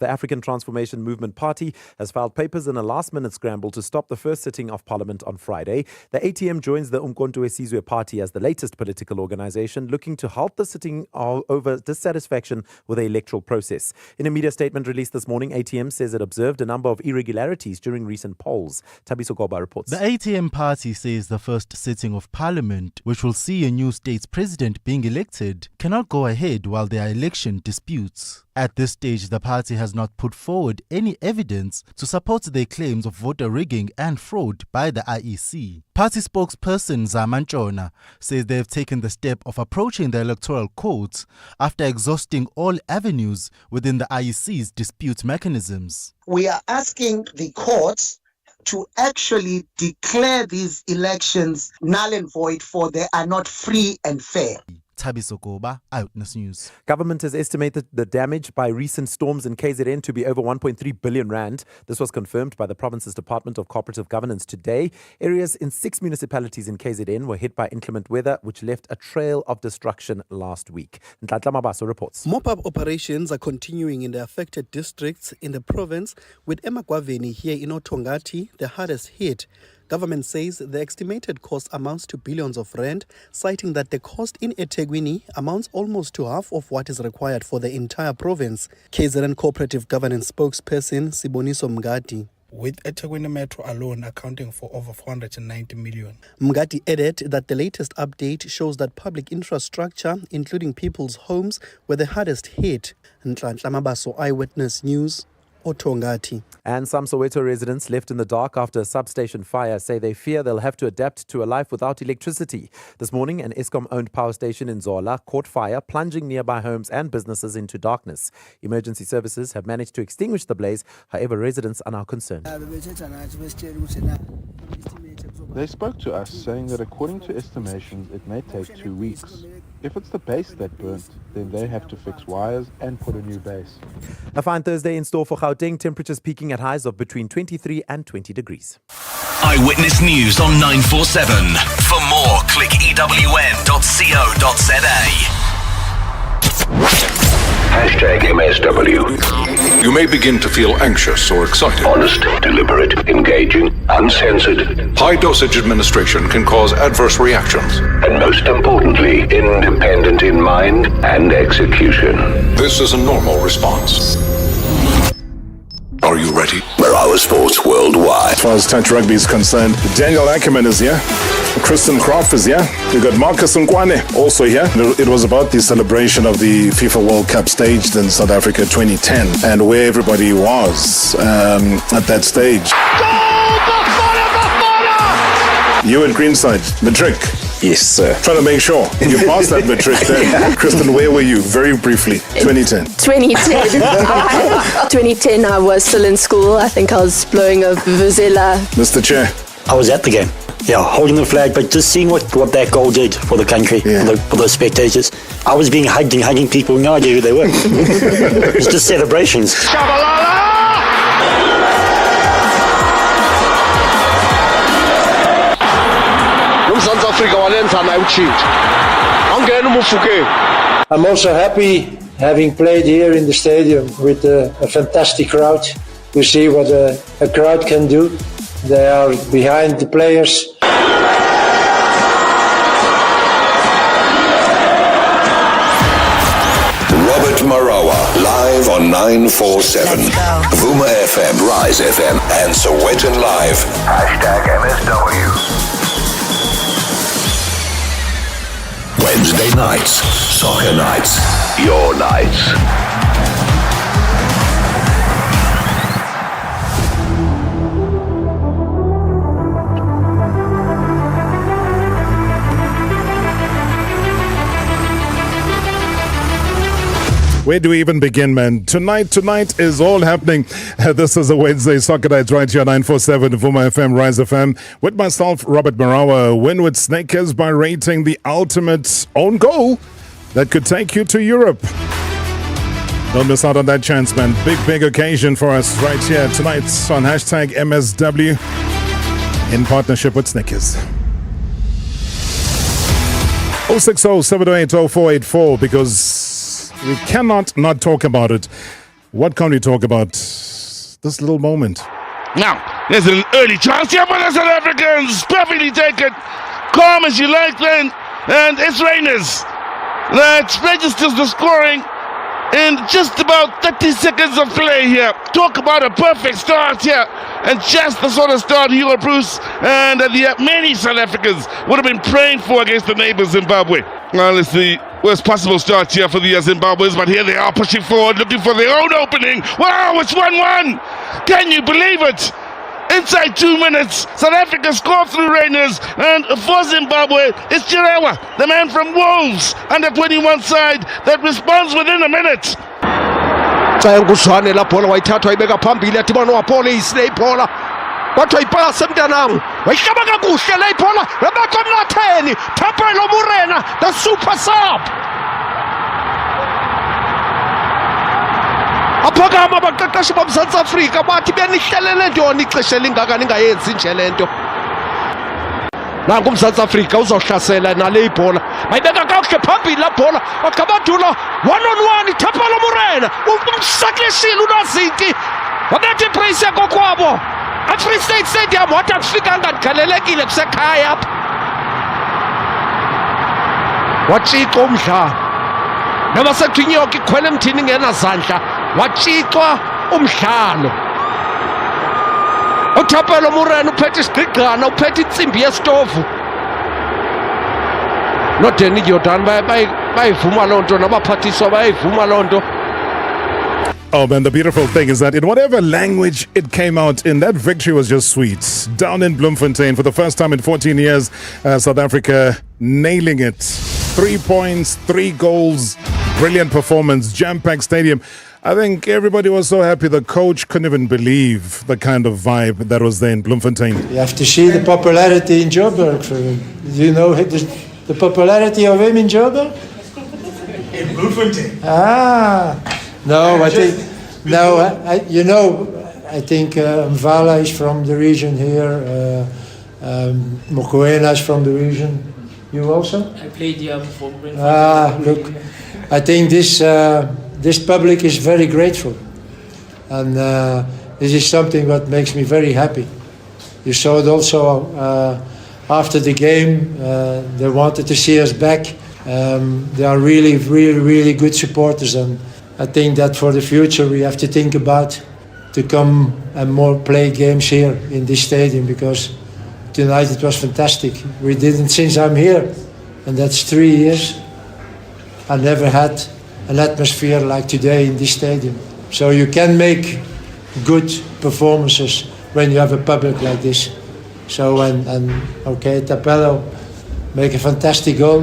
The African Transformation Movement Party has filed papers in a last-minute scramble to stop the first sitting of Parliament on Friday. The ATM joins the Umkhonto weSizwe Party as the latest political organisation looking to halt the sitting over dissatisfaction with the electoral process. In a media statement released this morning, ATM says it observed a number of irregularities during recent polls. Thabiso Goba reports. The ATM party says the first sitting of Parliament, which will see a new state's president being elected, cannot go ahead while there are election disputes. At this stage, the party has not put forward any evidence to support their claims of voter rigging and fraud by the IEC. Party spokesperson Zaman Chona says they have taken the step of approaching the electoral courts after exhausting all avenues within the IEC's dispute mechanisms. We are asking the courts to actually declare these elections null and void, for they are not free and fair. Thabiso Goba, Eyewitness News. Government has estimated the damage by recent storms in KZN to be over 1.3 billion rand. This was confirmed by the province's Department of Cooperative Governance today. Areas in 6 municipalities in KZN were hit by inclement weather, which left a trail of destruction last week. Ntlatla Mabaso reports. Mop-up operations are continuing in the affected districts in the province, with eMagwaveni here in Otongati the hardest hit. Government says the estimated cost amounts to billions of rand, citing that the cost in eThekwini amounts almost to half of what is required for the entire province. KZN Cooperative Governance spokesperson Siboniso Mngadi. With eThekwini Metro alone accounting for over 490 million. Mngadi added that the latest update shows that public infrastructure, including people's homes, were the hardest hit. Ntlanhla Mabaso, Eyewitness News, Otongati. And some Soweto residents left in the dark after a substation fire say they fear they'll have to adapt to a life without electricity. This morning, an Eskom-owned power station in Zola caught fire, plunging nearby homes and businesses into darkness. Emergency services have managed to extinguish the blaze. However, residents are now concerned. They spoke to us saying that according to estimations, it may take 2 weeks. If it's the base that burnt, then they have to fix wires and put a new base. A fine Thursday in store for Gauteng, temperatures peaking at highs of between 23 and 20 degrees. Eyewitness News on 947. For more, click ewn.co.za. #MSW. You may begin to feel anxious or excited. Honest, deliberate, engaging, uncensored. High dosage administration can cause adverse reactions. And most importantly, independent in mind and execution. This is a normal response. Are you ready? Marawa Sports Worldwide. As far as touch rugby is concerned, Daniel Ackerman is here. Kristen Croft is here. We've got Marcus Nkwane also here. It was about the celebration of the FIFA World Cup staged in South Africa 2010 and where everybody was at that stage. Goal! Bafana! Bafana! You at Greenside, matric. Yes, sir. Trying to make sure you passed that matric then. Yeah. Kristen, where were you? Very briefly. 2010. 2010, I was still in school. I think I was blowing a vuvuzela. Mr. Chair. I was at the game. Yeah, holding the flag, but just seeing what that goal did for the country, for those spectators. I was being hugged and hugging people, no idea who they were. It's just celebrations. I'm also happy having played here in the stadium with a fantastic crowd. You see what a crowd can do. They are behind the players. Robert Marawa, live on 947. Vuma FM, Rise FM, and Soweto Live. #MSW. Wednesday nights, soccer nights, your nights. Where do we even begin, man? Tonight is all happening. This is a Wednesday Soccer Night right here on 947 Vuma FM, Rise FM. With myself, Robert Marawa. Win with Snakers by rating the ultimate own goal that could take you to Europe. Don't miss out on that chance, man. Big occasion for us right here tonight on #MSW in partnership with Snickers. 060-708-0484 because we cannot not talk about it. What can we talk about this little moment? Now, there's an early chance here for the South Africans. Perfectly taken. Calm as you like then. And it's Rainers that registers the scoring in just about 30 seconds of play here. Talk about a perfect start here. And just the sort of start Hugo Bruce and many South Africans would have been praying for against the neighbour Zimbabwe. Well, it's the worst possible start here for the Zimbabweans, but here they are pushing forward, looking for their own opening. Wow, it's 1-1. Can you believe it? Inside 2 minutes, South Africa scored through Rainers, and for Zimbabwe, it's Marawa, the man from Wolves, under 21 side, that responds within a minute. Ngushwane la bola wayithatha wayibeka phambili yadibana nowapolisi le bola wathi wayipasa mntanam wayihlaba kakuhle le bola yabekwa emnatheni Thapelo Morena, the super sub. Aphakama abaqeqeshi boMzantsi Afrika bathi benihlelele ntoni ixesha elingaka ningayenzi nje lento. Nangu uMzantsi Afrika uzohlasela nale ibhola ayibeka kakuhle phambili la bola wagabadula 1-on-1 Thapelo Morena umsakleshile uNazinti wabetha ibrace yakokwabo eFree State Stadium wathi akufikanga ndigalelekile kusekhaya apha watshixwa umdlalo noba sekuthiwa inyoka ikhwele emthini ngenazandla watshixwa umdlalo. uThapelo Morena uphethe isigqigqana uphethe intsimbi yesitovu noDanny Jordaan bayivuma loo nto nabaphathiswa bayivuma loo nto. Oh man, the beautiful thing is that in whatever language it came out in, that victory was just sweet. Down in Bloemfontein for the first time in 14 years, South Africa nailing it. 3 points, 3 goals, brilliant performance, jam-packed stadium. I think everybody was so happy. The coach couldn't even believe the kind of vibe that was there in Bloemfontein. You have to see the popularity in Joburg for him. Do you know the popularity of him in Joburg? In Bloemfontein. No, I think I think Mvala is from the region here. Mokoena is from the region. You also? I played for look, I think this public is very grateful, and this is something that makes me very happy. You saw it also after the game. They wanted to see us back. They are really, really, really good supporters, and I think that for the future we have to think about to come and more play games here in this stadium, because tonight it was fantastic. We didn't, since I'm here, and that's 3 years, I never had an atmosphere like today in this stadium. So you can make good performances when you have a public like this. So okay, Thapelo make a fantastic goal.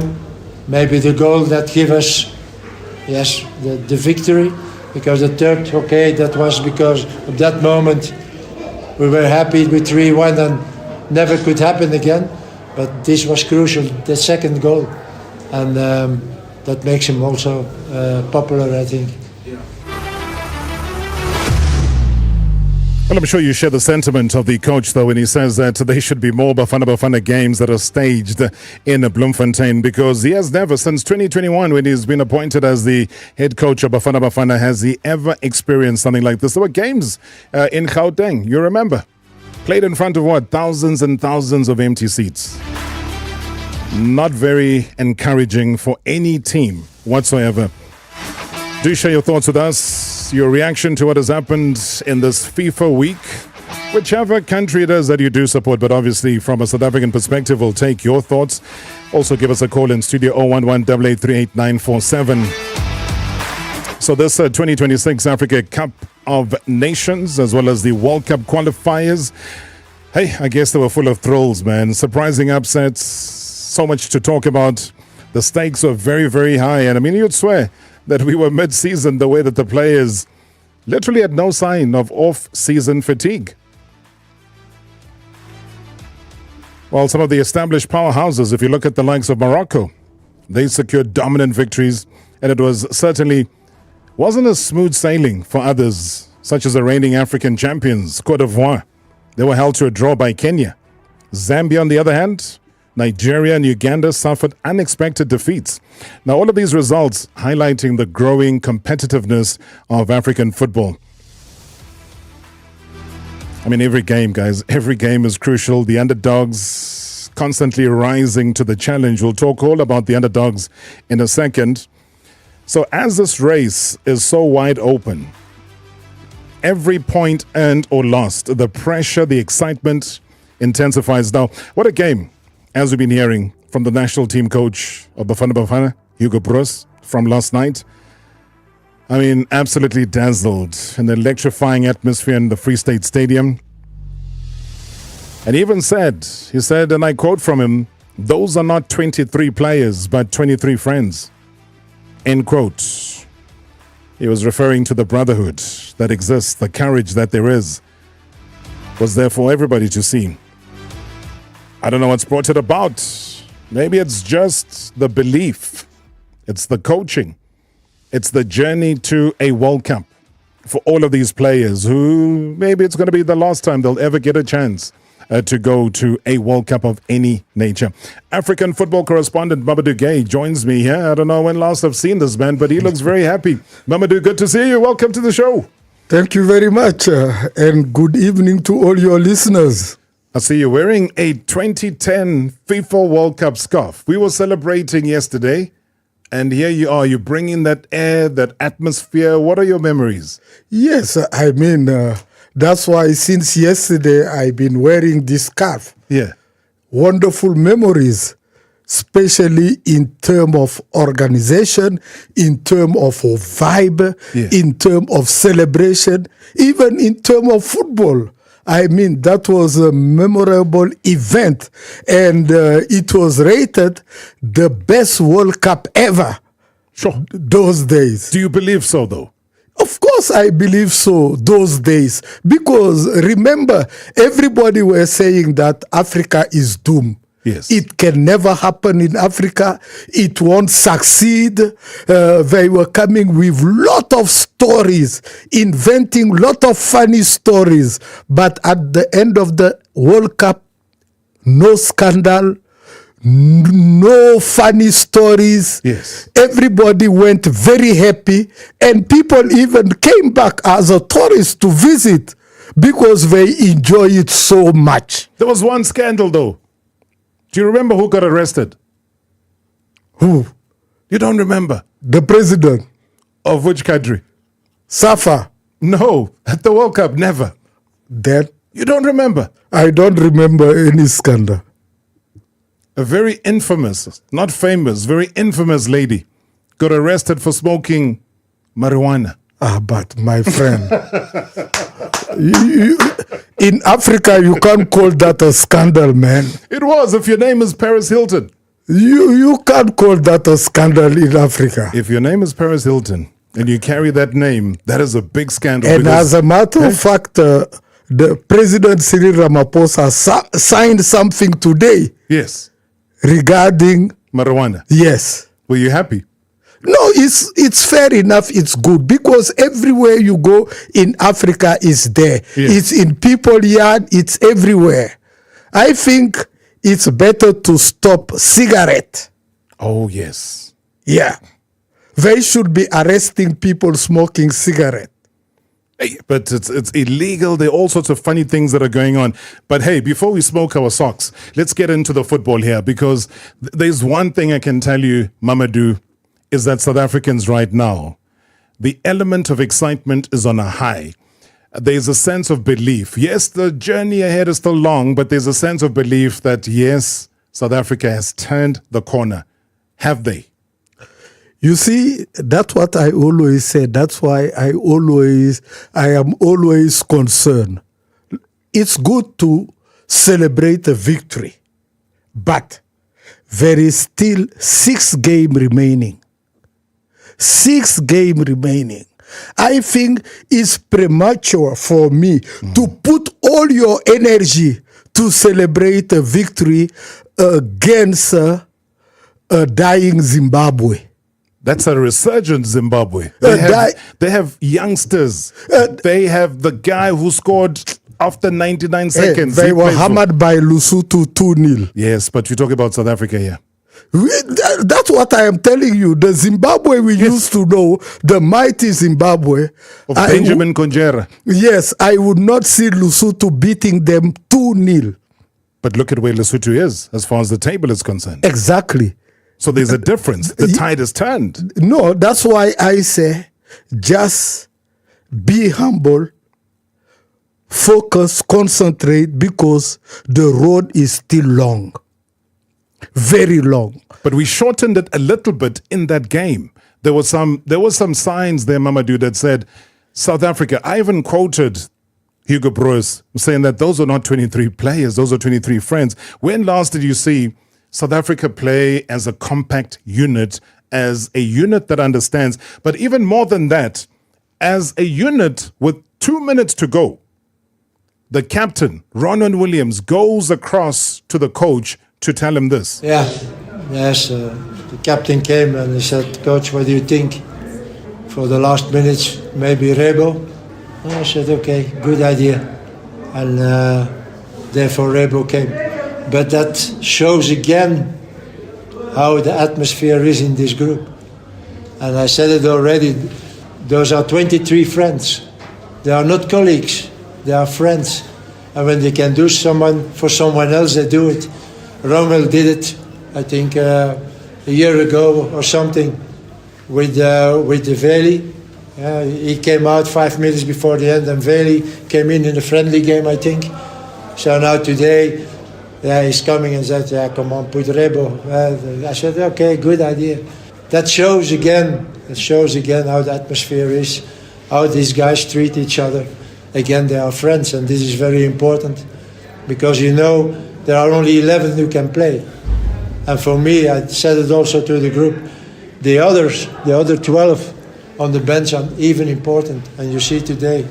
Maybe the goal that give us, yes, the victory, because the third, okay, that was because at that moment we were happy with 3-1 and never could happen again. But this was crucial, the second goal, and that makes him also popular, I think. Well, I'm sure you share the sentiment of the coach, though, when he says that there should be more Bafana Bafana games that are staged in Bloemfontein, because he has never, since 2021, when he's been appointed as the head coach of Bafana Bafana, has he ever experienced something like this. There were games in Gauteng, you remember, played in front of what? Thousands and thousands of empty seats. Not very encouraging for any team whatsoever. Do share your thoughts with us, your reaction to what has happened in this FIFA week. Whichever country it is that you do support, but obviously from a South African perspective, we'll take your thoughts. Also give us a call in studio 011-883-8947. So this 2026 Africa Cup of Nations, as well as the World Cup qualifiers, hey, I guess they were full of thrills, man. Surprising upsets, so much to talk about. The stakes were very, very high. And I mean, you'd swear that we were mid-season, the way that the players literally had no sign of off-season fatigue. Well, some of the established powerhouses, if you look at the likes of Morocco, they secured dominant victories, and it wasn't a smooth sailing for others, such as the reigning African champions, Cote d'Ivoire. They were held to a draw by Kenya. Zambia, on the other hand, Nigeria and Uganda suffered unexpected defeats. Now, all of these results highlighting the growing competitiveness of African football. I mean, every game, guys, every game is crucial. The underdogs constantly rising to the challenge. We'll talk all about the underdogs in a second. So as this race is so wide open, every point earned or lost, the pressure, the excitement intensifies. Now, what a game, as we've been hearing from the national team coach of Bafana Bafana, Hugo Broos, from last night. I mean, absolutely dazzled. An electrifying atmosphere in the Free State Stadium. And he even said, and I quote from him, "Those are not 23 players, but 23 friends." End quote. He was referring to the brotherhood that exists, the courage that there is, was there for everybody to see. I don't know what's brought it about. Maybe it's just the belief. It's the coaching. It's the journey to a World Cup for all of these players who maybe it's going to be the last time they'll ever get a chance to go to a World Cup of any nature. African football correspondent Mamadou Gaye joins me here. I don't know when last I've seen this man, but he looks very happy. Mamadou, good to see you. Welcome to the show. Thank you very much, and good evening to all your listeners. I see you wearing a 2010 FIFA World Cup scarf. We were celebrating yesterday, and here you are. You're bringing that air, that atmosphere. What are your memories? Yes, I mean, that's why since yesterday I've been wearing this scarf. Yeah. Wonderful memories, especially in terms of organization, in terms of vibe, in terms of celebration, even in terms of football. I mean, that was a memorable event, and it was rated the best World Cup ever. Sure. Those days. Do you believe so, though? Of course I believe so, those days. Because remember, everybody was saying that Africa is doomed. Yes. It can never happen in Africa. It won't succeed. They were coming with lot of stories, inventing lot of funny stories. But at the end of the World Cup, no scandal, no funny stories. Yes. Everybody went very happy, and people even came back as a tourist to visit because they enjoy it so much. There was one scandal, though. Do you remember who got arrested? Who? You don't remember? The president. Of which country? SAFA. No, at the World Cup, never. That? You don't remember? I don't remember any scandal. A very infamous, not famous, very infamous lady got arrested for smoking marijuana. Ah, but my friend, in Africa, you can't call that a scandal, man. It was, if your name is Paris Hilton. You can't call that a scandal in Africa. If your name is Paris Hilton and you carry that name, that is a big scandal. And as a matter of fact, the President Cyril Ramaphosa signed something today. Yes. Regarding marijuana. Yes. Were you happy? No, it's fair enough. It's good because everywhere you go in Africa is there. Yeah. It's in people's yard. It's everywhere. I think it's better to stop cigarette. Oh, yes. Yeah. They should be arresting people smoking cigarette. Hey, but it's illegal. There are all sorts of funny things that are going on. But hey, before we smoke our socks, let's get into the football here, because there's one thing I can tell you, Mamadou, is that South Africans right now, the element of excitement is on a high. There's a sense of belief. Yes, the journey ahead is still long, but there's a sense of belief that, yes, South Africa has turned the corner. Have they? You see, that's what I always say. That's why I am always concerned. It's good to celebrate a victory, but there is still 6 games remaining. 6 games remaining. I think it's premature for me to put all your energy to celebrate a victory against a dying Zimbabwe. That's a resurgent Zimbabwe. They have youngsters. They have the guy who scored after 99 seconds. They were hammered by Lesotho 2-0. Yes, but we talk about South Africa here. That's what I am telling you. The Zimbabwe we used to know, the mighty Zimbabwe. Of Benjamin Konjera. Yes, I would not see Lesotho beating them 2-0. But look at where Lesotho is as far as the table is concerned. Exactly. So there's a difference. The tide has turned. No, that's why I say just be humble, focus, concentrate, because the road is still long. Very long. But we shortened it a little bit in that game. There was some signs there, Mamadou, that said, South Africa, I even quoted Hugo Broos saying that those are not 23 players, those are 23 friends. When last did you see South Africa play as a compact unit, as a unit that understands, but even more than that, as a unit with 2 minutes to go? The captain, Ronan Williams, goes across to the coach to tell him this. Yes, the captain came and he said, Coach, what do you think for the last minutes? Maybe Rebo? I said, okay, good idea. And therefore Rebo came. But that shows again how the atmosphere is in this group. And I said it already, those are 23 friends. They are not colleagues, they are friends. And when they can do for someone else, they do it. Rommel did it, I think, a year ago or something with the Veli. He came out 5 minutes before the end, and Veli came in a friendly game, I think. So now today, he's coming and said, come on, put Rebo. I said, okay, good idea. That shows again how the atmosphere is, how these guys treat each other. Again, they are friends, and this is very important because there are only 11 who can play. And for me, I said it also to the group, the other 12 on the bench are even important. And you see today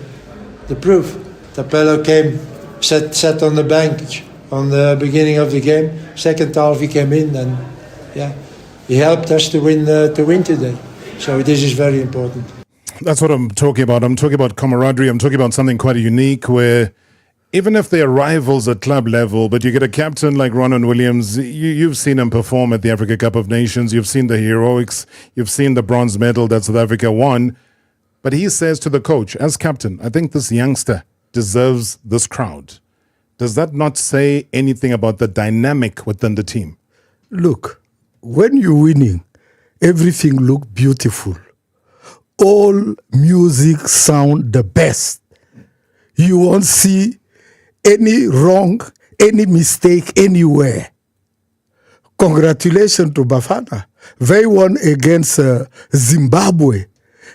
the proof. Tapelo came, sat on the bench on the beginning of the game. Second half he came in and he helped us to win today. So this is very important. That's what I'm talking about. I'm talking about camaraderie. I'm talking about something quite unique where even if they're rivals at club level, but you get a captain like Ronan Williams, you've seen him perform at the Africa Cup of Nations, you've seen the heroics, you've seen the bronze medal that South Africa won, but he says to the coach, as captain, I think this youngster deserves this crowd. Does that not say anything about the dynamic within the team? Look, when you're winning, everything looks beautiful. All music sound the best. You won't see any wrong, any mistake anywhere. Congratulations to Bafana. They won against Zimbabwe.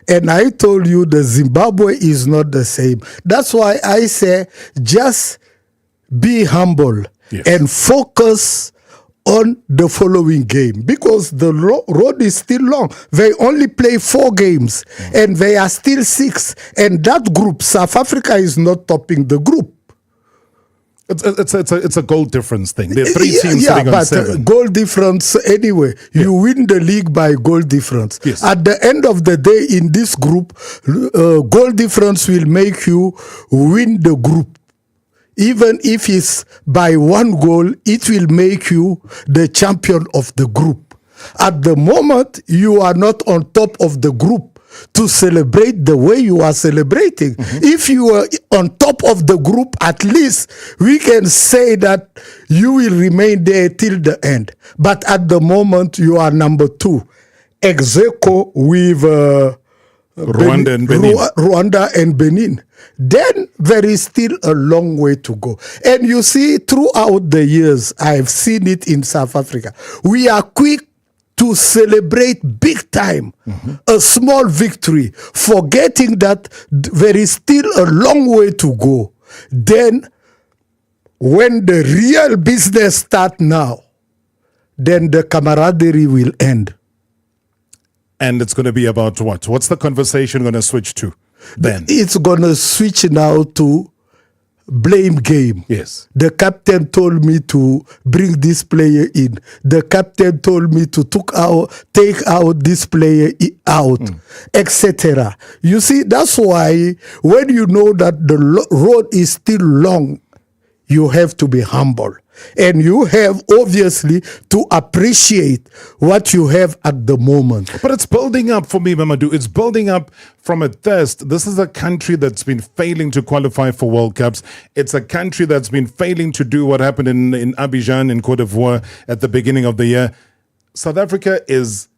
And I told you the Zimbabwe is not the same. That's why I say just be humble and focus on the following game, because the road is still long. They only play 4 games and they are still 6. And that group, South Africa is not topping the group. It's a goal difference thing. There are 3 teams sitting on 7. Goal difference anyway. You win the league by goal difference. Yes. At the end of the day, in this group, goal difference will make you win the group. Even if it's by 1 goal, it will make you the champion of the group. At the moment, you are not on top of the group to celebrate the way you are celebrating. If you are on top of the group, at least we can say that you will remain there till the end. But at the moment, you are number 2. Ex aequo with Rwanda and Benin. Then there is still a long way to go. And you see, throughout the years, I've seen it in South Africa. We are quick to celebrate big time, a small victory, forgetting that there is still a long way to go. Then, when the real business starts now, then the camaraderie will end. And it's going to be about what? What's the conversation going to switch to then? It's going to switch now to blame game. Yes. The captain told me to bring this player in. The captain told me to take out this player out, etc. You see, that's why when you know that the road is still long, you have to be humble. And you have obviously to appreciate what you have at the moment. But it's building up for me, Mamadou. It's building up from a thirst. This is a country that's been failing to qualify for World Cups. It's a country that's been failing to do what happened in Abidjan in Côte d'Ivoire at the beginning of the year. South Africa is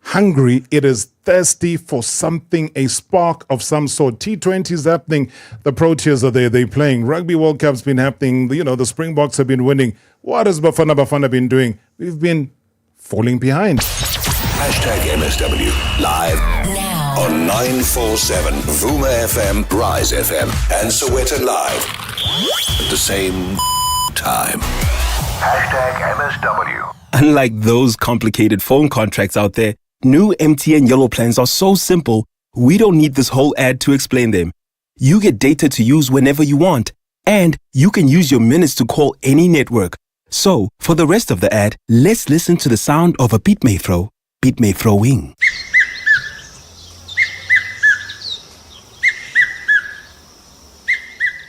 hungry. It is thirsty for something, a spark of some sort. T20 is happening. The Proteas are there. They're playing. Rugby World Cup's been happening. The Springboks have been winning. What has Bafana Bafana been doing? We've been falling behind. #MSW live now on 947 Vuma FM, Rise FM, and Soweto Live at the same time. #MSW. Unlike those complicated phone contracts out there, new MTN Yellow plans are so simple, we don't need this whole ad to explain them. You get data to use whenever you want, and you can use your minutes to call any network. So, for the rest of the ad, let's listen to the sound of a beat may throw. Beat may throwing.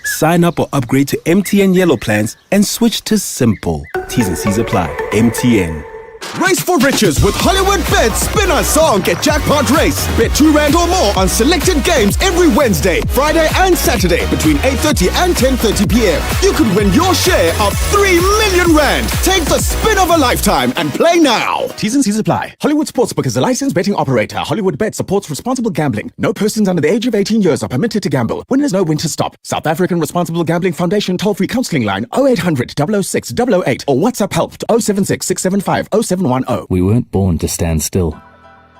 Sign up or upgrade to MTN Yellow plans and switch to simple. T's and C's apply. MTN. Race for riches with Hollywood Bets Spinner Song at Jackpot Race. Bet R2 or more on selected games every Wednesday, Friday and Saturday between 8:30 and 10:30 p.m. You could win your share of 3 million rand. Take the spin of a lifetime and play now. T's and C's apply. Hollywood Sportsbook is a licensed betting operator. Hollywood Bet supports responsible gambling. No persons under the age of 18 years are permitted to gamble. Winners know when to stop. South African Responsible Gambling Foundation toll-free counseling line 0800 006 008 or WhatsApp help to 076 675 0710. We weren't born to stand still.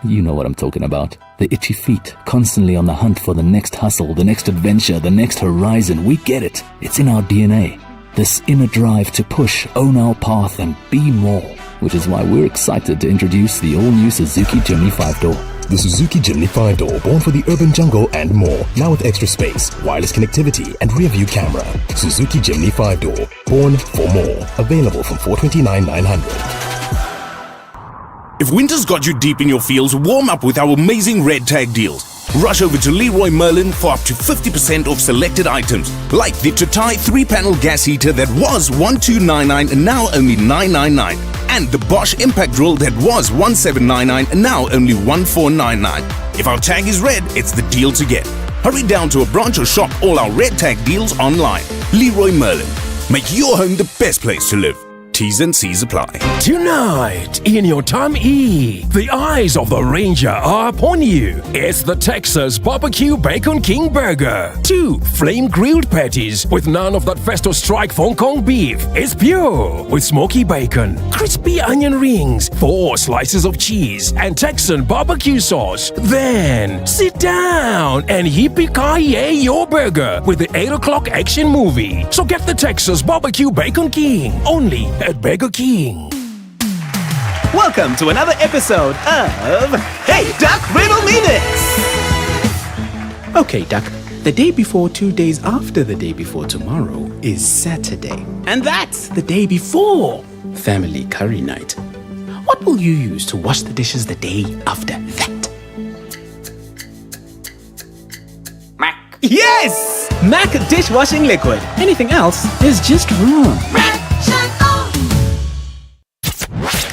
You know what I'm talking about. The itchy feet, constantly on the hunt for the next hustle, the next adventure, the next horizon. We get it. It's in our DNA. This inner drive to push, own our path, and be more. Which is why we're excited to introduce the all-new Suzuki Jimny 5-Door. The Suzuki Jimny 5-Door, born for the urban jungle and more. Now with extra space, wireless connectivity, and rear-view camera. Suzuki Jimny 5-Door, born for more. Available from 429,900. If winter's got you deep in your feels, warm up with our amazing red tag deals. Rush over to Leroy Merlin for up to 50% off selected items, like the Totai 3-panel gas heater that was 1,299 and now only 999, and the Bosch impact drill that was 1,799 and now only 1,499. If our tag is red, it's the deal to get. Hurry down to a branch or shop all our red tag deals online. Leroy Merlin. Make your home the best place to live. T's and C's apply. Tonight, in your Time E, the eyes of the Ranger are upon you. It's the Texas Barbecue Bacon King Burger. 2 flame grilled patties with none of that Festo Strike Hong Kong beef. It's pure with smoky bacon, crispy onion rings, 4 slices of cheese, and Texan barbecue sauce. Then sit down and yippee-ki-yay your burger with the 8 o'clock action movie. So get the Texas Barbecue Bacon King only at Burger King. Welcome to another episode of Hey Duck, Riddle Me This! Okay, Duck, the day before 2 days after the day before tomorrow is Saturday. And that's the day before family curry night. What will you use to wash the dishes the day after that? Mac. Yes! Mac dishwashing liquid. Anything else is just wrong.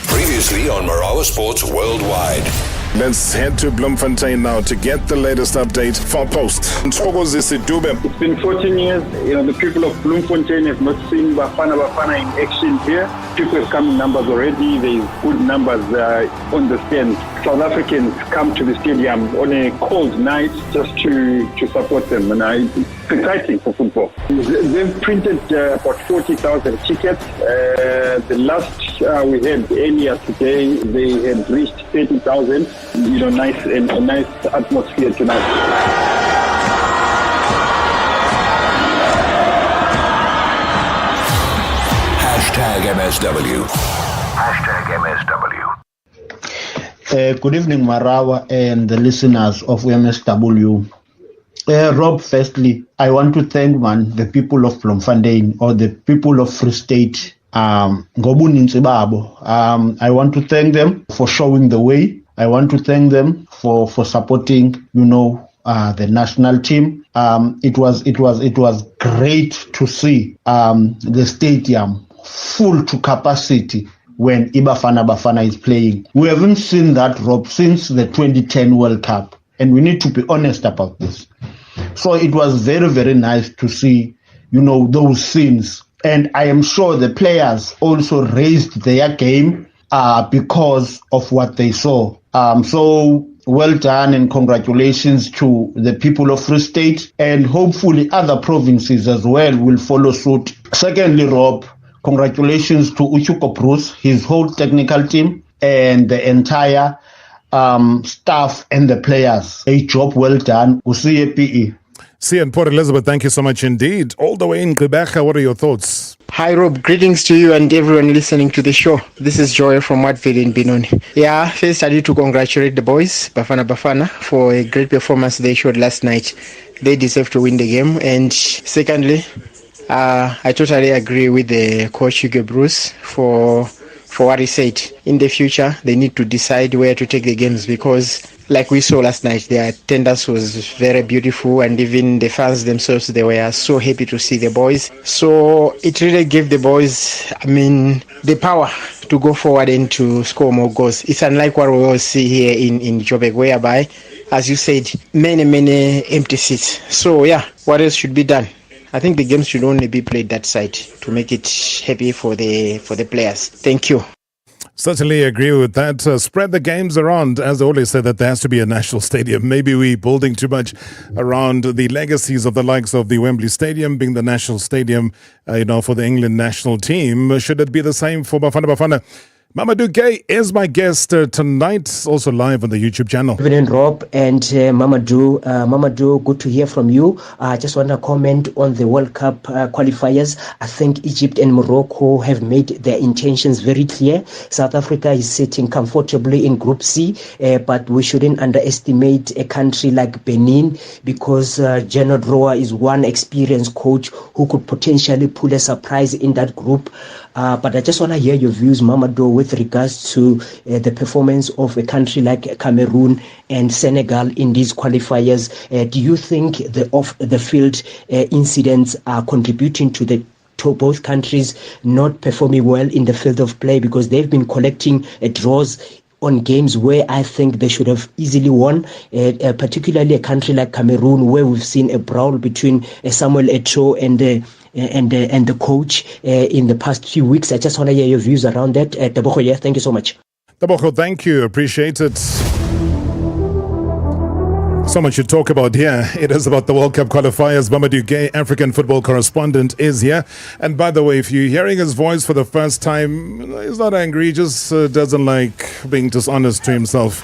Previously on Marawa Sports Worldwide. Let's head to Bloemfontein now to get the latest update for Post. It's been 14 years. The people of Bloemfontein have not seen Bafana Bafana in action here. People have come in numbers already. There's good numbers on the stand. South Africans come to the stadium on a cold night just to support them. And it's exciting for football. They've printed about 40,000 tickets. The last we had earlier today, they had reached 30,000. Nice atmosphere tonight. #MSW. #MSW. Good evening, Marawa and the listeners of MSW. Rob, firstly, I want to thank the people of Bloemfontein or the people of Free State. I want to thank them for showing the way. I want to thank them for supporting, the national team. It was great to see the stadium full to capacity when Bafana Bafana is playing. We haven't seen that, Rob, since the 2010 World Cup, and we need to be honest about this. So it was very, very nice to see, those scenes. And I am sure the players also raised their game because of what they saw. So well done and congratulations to the people of Free State, and hopefully other provinces as well will follow suit. Secondly, Rob, congratulations to Uchuko Bruce, his whole technical team, and the entire staff and the players. A job well done. Usiye PE. See, and Port Elizabeth, thank you so much indeed. All the way in Quebec, what are your thoughts? Hi, Rob. Greetings to you and everyone listening to the show. This is Joy from Watville in Benoni. Yeah, first I need to congratulate the boys, Bafana Bafana, for a great performance they showed last night. They deserve to win the game. And secondly, I totally agree with the coach Hugo Bruce for what he said. In the future, they need to decide where to take the games because, like we saw last night, their attendance was very beautiful, and even the fans themselves, they were so happy to see the boys. So it really gave the boys, the power to go forward and to score more goals. It's unlike what we all see here in Joburg, whereby, as you said, many empty seats. So yeah, what else should be done? I think the games should only be played that side to make it happy for the players. Thank you. Certainly agree with that. Spread the games around. As I always say, that there has to be a national stadium. Maybe we're building too much around the legacies of the likes of the Wembley Stadium being the national stadium, for the England national team. Should it be the same for Bafana Bafana? Mamadou Gaye is my guest tonight, also live on the YouTube channel. Good evening, Rob and Mamadou. Mamadou, good to hear from you. I just want to comment on the World Cup qualifiers. I think Egypt and Morocco have made their intentions very clear. South Africa is sitting comfortably in Group C, but we shouldn't underestimate a country like Benin because Geno Droa is one experienced coach who could potentially pull a surprise in that group. But I just want to hear your views, Mamadou, with regards to the performance of a country like Cameroon and Senegal in these qualifiers. Do you think the off-the-field incidents are contributing to both countries not performing well in the field of play because they've been collecting draws on games where I think they should have easily won, particularly a country like Cameroon, where we've seen a brawl between Samuel Eto'o and the coach in the past few weeks. I just want to hear your views around that. Tabogo, thank you so much. Tabogo, thank you. Appreciate it. So much to talk about here. It is about the World Cup qualifiers. Mamadou Gaye, African football correspondent, is here. And by the way, if you're hearing his voice for the first time, he's not angry. He just doesn't like being dishonest to himself.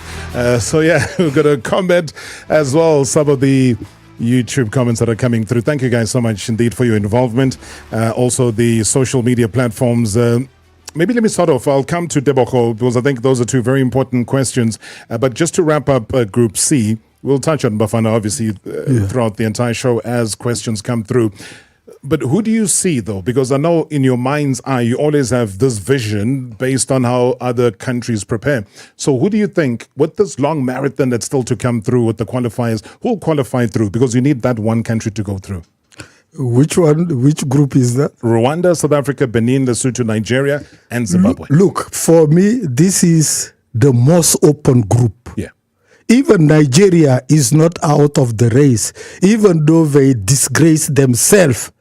So yeah, we're going to comment as well some of the YouTube comments that are coming through. Thank you guys so much indeed for your involvement. Also the social media platforms. Maybe let me start off. I'll come to Deboho because I think those are two very important questions. But just to wrap up Group C, we'll touch on Bafana obviously throughout the entire show as questions come through. But who do you see though? Because I know in your mind's eye, you always have this vision based on how other countries prepare. So who do you think, with this long marathon that's still to come through with the qualifiers, who will qualify through? Because you need that one country to go through. Which one? Which group is that? Rwanda, South Africa, Benin, Lesotho, Nigeria, and Zimbabwe. Look, for me, this is the most open group. Yeah. Even Nigeria is not out of the race, even though they disgrace themselves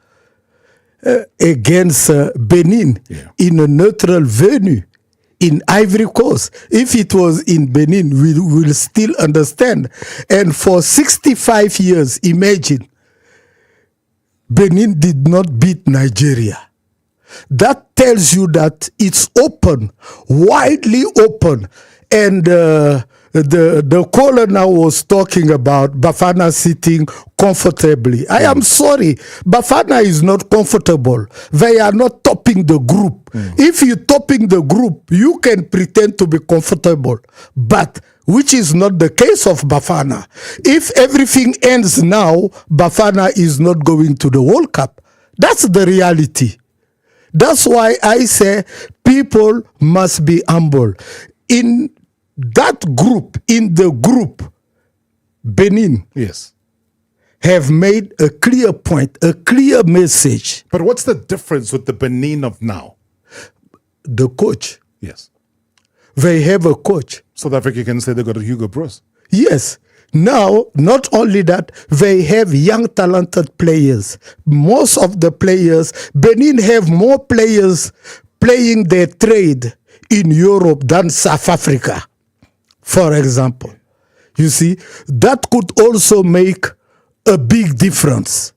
against Benin in a neutral venue in Ivory Coast. If it was in Benin, we will still understand. And for 65 years, imagine, Benin did not beat Nigeria. That tells you that it's open, widely open. And the caller now was talking about Bafana sitting comfortably. I am sorry, Bafana is not comfortable. They are not topping the group. If you're topping the group, you can pretend to be comfortable, but which is not the case of Bafana. If everything ends now, Bafana is not going to the World Cup. That's the reality. That's why I say people must be humble. In that group, in the group, Benin have made a clear point, a clear message. But what's the difference with the Benin of now? The coach. Yes. They have a coach. South Africa can say they got a Hugo Broos. Yes. Now, not only that, they have young talented players. Most of the players, Benin have more players playing their trade in Europe than South Africa, for example. You see, that could also make a big difference,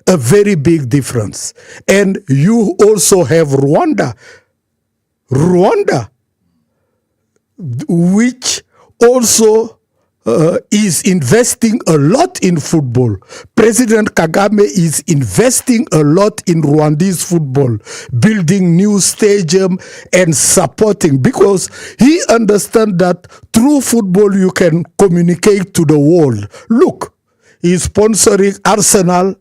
a very big difference. And you also have Rwanda, which also is investing a lot in football. President Kagame is investing a lot in Rwandese football, building new stadium and supporting, because he understands that through football you can communicate to the world. Look, he's sponsoring Arsenal.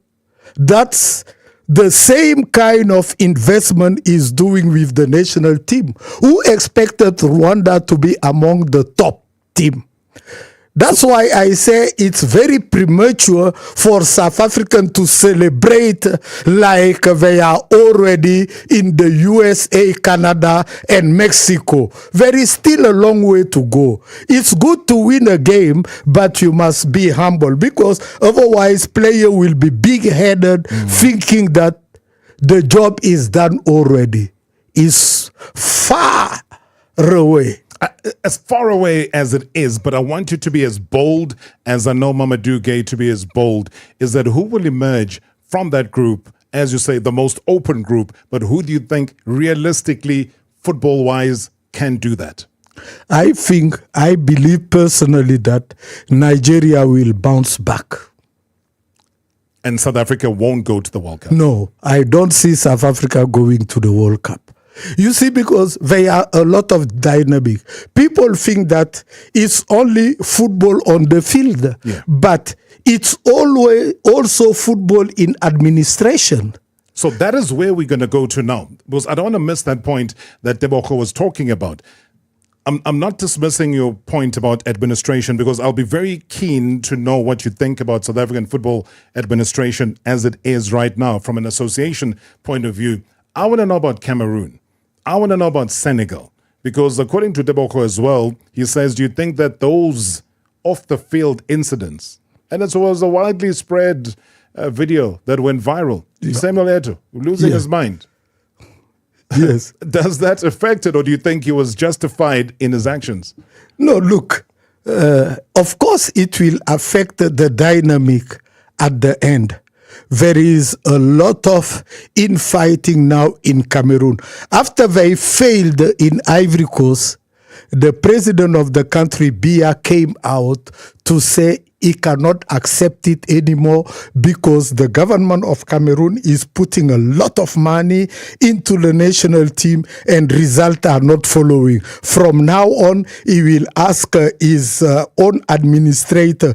That's the same kind of investment he's doing with the national team. Who expected Rwanda to be among the top team? That's why I say it's very premature for South Africans to celebrate like they are already in the USA, Canada, and Mexico. There is still a long way to go. It's good to win a game, but you must be humble, because otherwise player will be big-headed, thinking that the job is done already. It's far away. As far away as it is, but I want you to be as bold as I know Mamadou Gaye to be as bold, is that who will emerge from that group, as you say, the most open group, but who do you think realistically, football-wise, can do that? I believe personally that Nigeria will bounce back. And South Africa won't go to the World Cup? No, I don't see South Africa going to the World Cup. You see, because there are a lot of dynamic. People think that it's only football on the field, but it's always also football in administration. So that is where we're going to go to now, because I don't want to miss that point that Deboko was talking about. I'm not dismissing your point about administration, because I'll be very keen to know what you think about South African football administration as it is right now from an association point of view. I want to know about Cameroon. I want to know about Senegal, because according to Deboko as well, he says, do you think that those off-the-field incidents, and it was a widely spread video that went viral, Samuel Eto'o losing his mind. Yes. Does that affect it, or do you think he was justified in his actions? No, look, of course it will affect the dynamic at the end. There is a lot of infighting now in Cameroon. After they failed in Ivory Coast, the president of the country, Biya, came out to say he cannot accept it anymore, because the government of Cameroon is putting a lot of money into the national team and results are not following. From now on, he will ask his own administrator,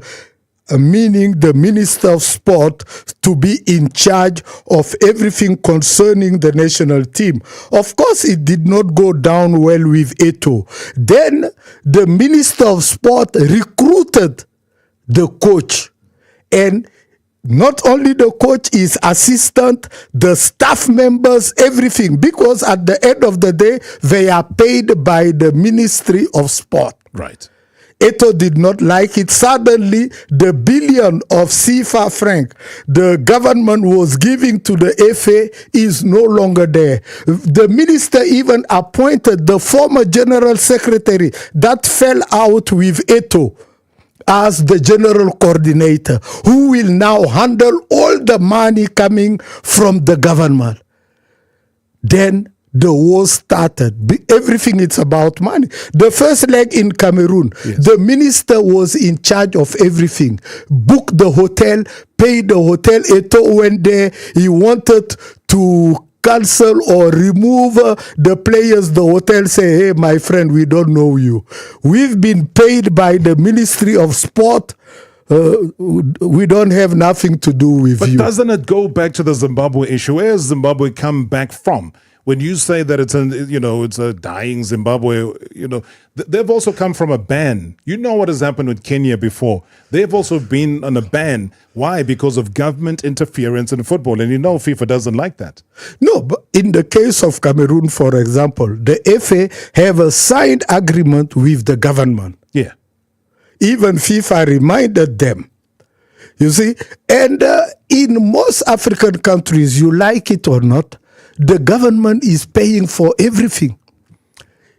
meaning the Minister of Sport, to be in charge of everything concerning the national team. Of course, it did not go down well with Eto'o. Then the Minister of Sport recruited the coach. And not only the coach, his assistant, the staff members, everything. Because at the end of the day, they are paid by the Ministry of Sport. Right. Eto'o did not like it. Suddenly, the billion of CFA franc the government was giving to the FA is no longer there. The minister even appointed the former general secretary that fell out with Eto'o as the general coordinator, who will now handle all the money coming from the government. Then the war started. Everything is about money. The first leg in Cameroon, the minister was in charge of everything. Booked the hotel, paid the hotel. Eto'o went there. He wanted to cancel or remove the players. The hotel say, hey, my friend, we don't know you. We've been paid by the Ministry of Sport. We don't have nothing to do with you. But doesn't it go back to the Zimbabwe issue? Where has Zimbabwe come back from? When you say that it's a dying Zimbabwe, they've also come from a ban. You know what has happened with Kenya before. They've also been on a ban. Why? Because of government interference in football. And FIFA doesn't like that. No, but in the case of Cameroon, for example, the FA have a signed agreement with the government. Yeah. Even FIFA reminded them. You see? And in most African countries, you like it or not, the government is paying for everything.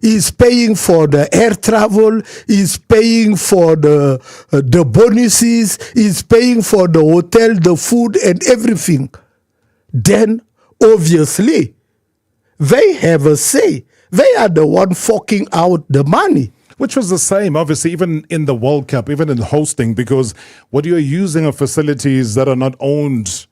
Is paying for the air travel, is paying for the bonuses, is paying for the hotel, the food, and everything. Then, obviously, they have a say. They are the one forking out the money. Which was the same, obviously, even in the World Cup, even in hosting, because what you're using are facilities that are not owned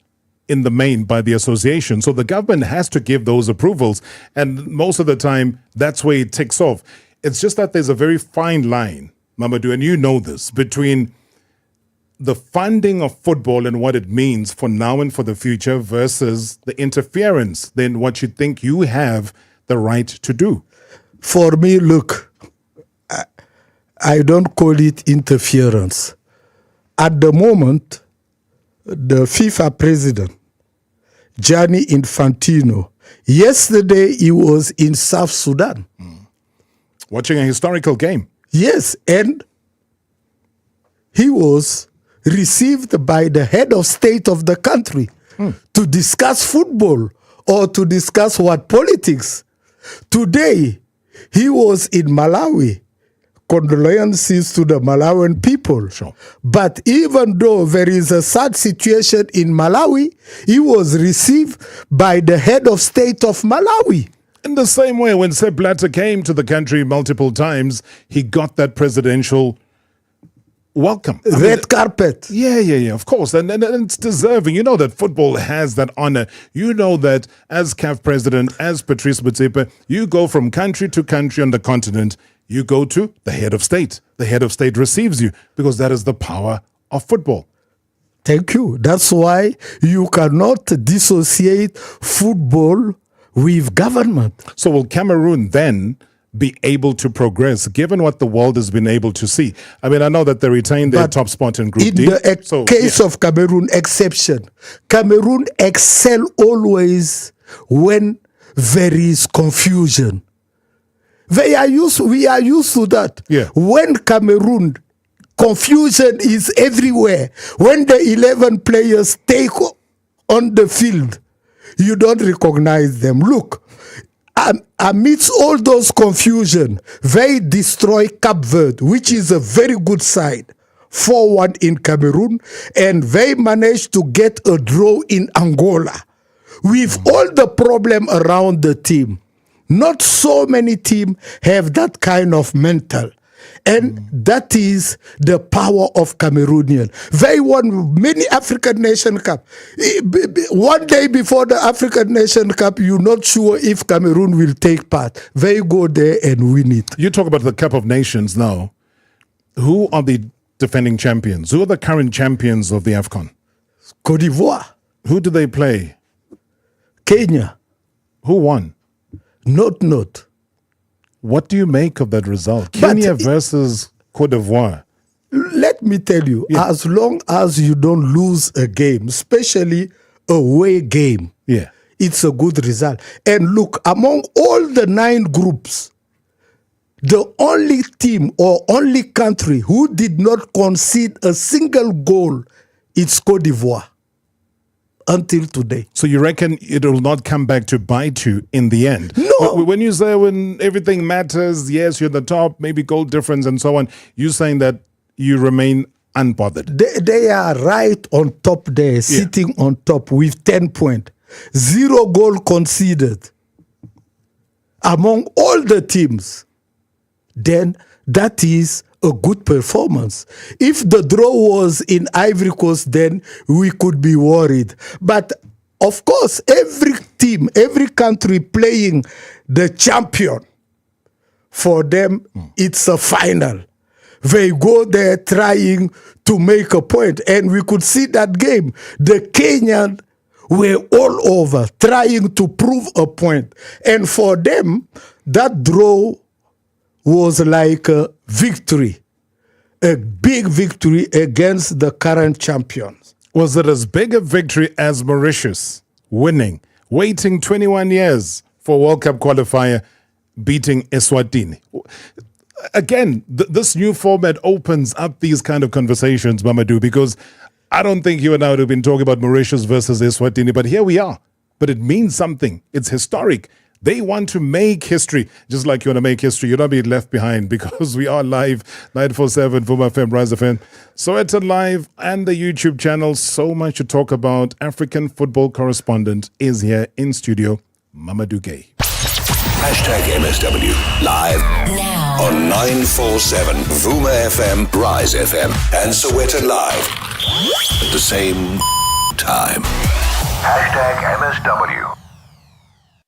in the main by the association. So the government has to give those approvals. And most of the time, that's where it takes off. It's just that there's a very fine line, Mamadou, and you know this, between the funding of football and what it means for now and for the future versus the interference, then what you think you have the right to do. For me, look, I don't call it interference. At the moment, the FIFA president, Gianni Infantino, yesterday he was in South Sudan. Watching a historical game. Yes, and he was received by the head of state of the country to discuss football or to discuss what politics. Today, he was in Malawi. Condolences to the Malawian people. Sure. But even though there is a sad situation in Malawi, he was received by the head of state of Malawi. In the same way, when Sepp Blatter came to the country multiple times, he got that presidential welcome. Red carpet. Yeah, of course. And it's deserving. You know that football has that honor. You know that as CAF president, as Patrice Motsepe, you go from country to country on the continent. You go to the head of state. The head of state receives you because that is the power of football. Thank you. That's why you cannot dissociate football with government. So will Cameroon then be able to progress given what the world has been able to see? I mean, I know that they retained their top spot in Group D. In the case of Cameroon, exception. Cameroon excel always when there is confusion. We are used to that. Yeah. When Cameroon, confusion is everywhere. When the 11 players take on the field, you don't recognize them. Look, amidst all those confusion, they destroy Cape Verde, which is a very good side. 4-1 in Cameroon, and they managed to get a draw in Angola. With all the problem around the team, not so many teams have that kind of mental. And that is the power of Cameroonian. They won many African Nation Cup. One day before the African Nation Cup, you're not sure if Cameroon will take part. They go there and win it. You talk about the Cup of Nations now. Who are the defending champions? Who are the current champions of the AFCON? Côte d'Ivoire. Who do they play? Kenya. Who won? Not. What do you make of that result? Kenya versus Côte d'Ivoire. Let me tell you, as long as you don't lose a game, especially a away game, it's a good result. And look, among all the 9 groups, the only team or only country who did not concede a single goal is Côte d'Ivoire. Until today. So you reckon it will not come back to bite you in the end? No. When you say when everything matters, yes, you're the top, maybe goal difference and so on, you're saying that you remain unbothered. They are right on top there, sitting on top with 10 points. 0 goal conceded. among all the teams, then that is a good performance. If the draw was in Ivory Coast, then we could be worried. But of course, every team, every country playing the champion, for them, it's a final. They go there trying to make a point. And we could see that game. The Kenyans were all over trying to prove a point. And for them, that draw was like a victory, a big victory against the current champions. Was it as big a victory as Mauritius winning, waiting 21 years for World Cup qualifier, beating Eswatini? Again, this new format opens up these kind of conversations, Mamadou, because I don't think you and I would have been talking about Mauritius versus Eswatini, but here we are. But it means something. It's historic. They want to make history. Just like you want to make history, you're not being left behind, because we are live, 947, Vuma FM, Rise FM, Soweto Live, and the YouTube channel. So much to talk about. African football correspondent is here in studio, Mamadou Gaye. #MSW live now on 947 Vuma FM, Rise FM, and Soweto Live at the same time. #MSW.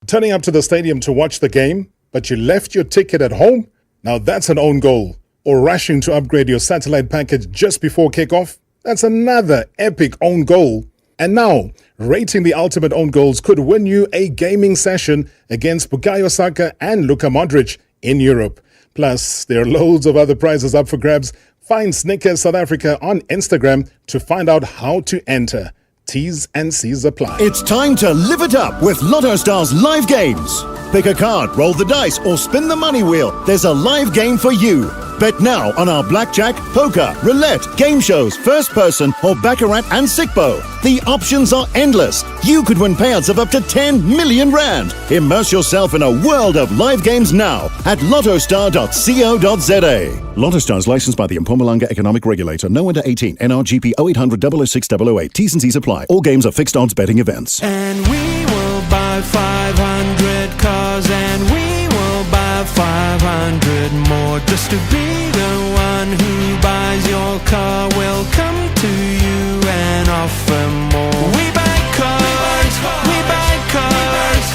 Turning up to the stadium to watch the game, but you left your ticket at home? Now that's an own goal. Or rushing to upgrade your satellite package just before kickoff? That's another epic own goal. And now, rating the ultimate own goals could win you a gaming session against Bukayo Saka and Luka Modric in Europe. Plus, there are loads of other prizes up for grabs. Find Snickers South Africa on Instagram to find out how to enter. T's and C's apply. It's time to live it up with Lotto Star's live games. Pick a card, roll the dice, or spin the money wheel. There's a live game for you. Bet now on our blackjack, poker, roulette, game shows, first person, or baccarat and sickbo. The options are endless. You could win payouts of up to 10 million rand. Immerse yourself in a world of live games now at lottostar.co.za. Lotto Star is licensed by the Mpumalanga Economic Regulator. No under 18. NRGP 0800 006 008. T's and C's apply. All games are fixed odds betting events. And we will buy 500 cars, and we will buy 500 more, just to be the one who buys your car. Will come to you and offer more. We buy cars, we buy cars.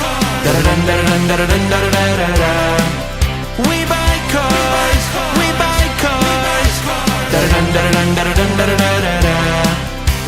We buy cars, we buy cars.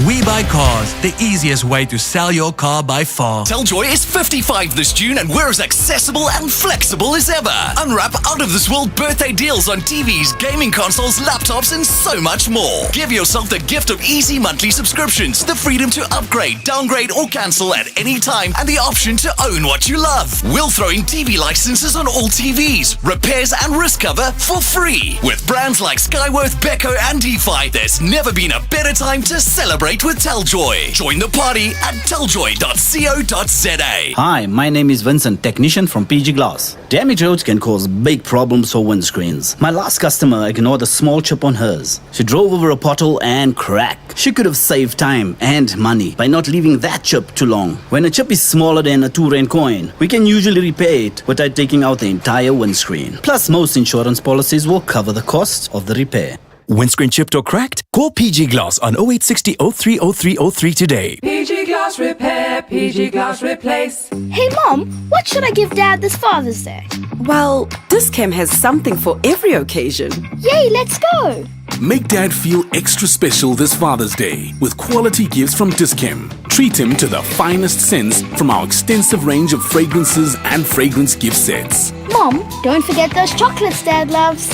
We buy cars, the easiest way to sell your car by far. Telljoy is 55 this June, and we're as accessible and flexible as ever. Unwrap out-of-this-world birthday deals on TVs, gaming consoles, laptops, and so much more. Give yourself the gift of easy monthly subscriptions, the freedom to upgrade, downgrade, or cancel at any time, and the option to own what you love. We'll throw in TV licenses on all TVs, repairs and risk cover for free. With brands like Skyworth, Beko, and DeFi, there's never been a better time to celebrate with Telljoy. Join the party at telljoy.co.za. Hi, my name is Vincent, technician from PG Glass. Damaged roads can cause big problems for windscreens. My last customer ignored a small chip on hers. She drove over a pothole and cracked. She could have saved time and money by not leaving that chip too long. When a chip is smaller than a 2-rand coin, we can usually repair it without taking out the entire windscreen. Plus, most insurance policies will cover the cost of the repair. Windscreen chipped or cracked? Call PG Glass on 0860 030303 today. PG Glass Repair, PG Glass Replace. Hey Mom, what should I give Dad this Father's Day? Well, Dis-Chem has something for every occasion. Yay, let's go! Make Dad feel extra special this Father's Day with quality gifts from Dis-Chem. Treat him to the finest scents from our extensive range of fragrances and fragrance gift sets. Mom, don't forget those chocolates Dad loves.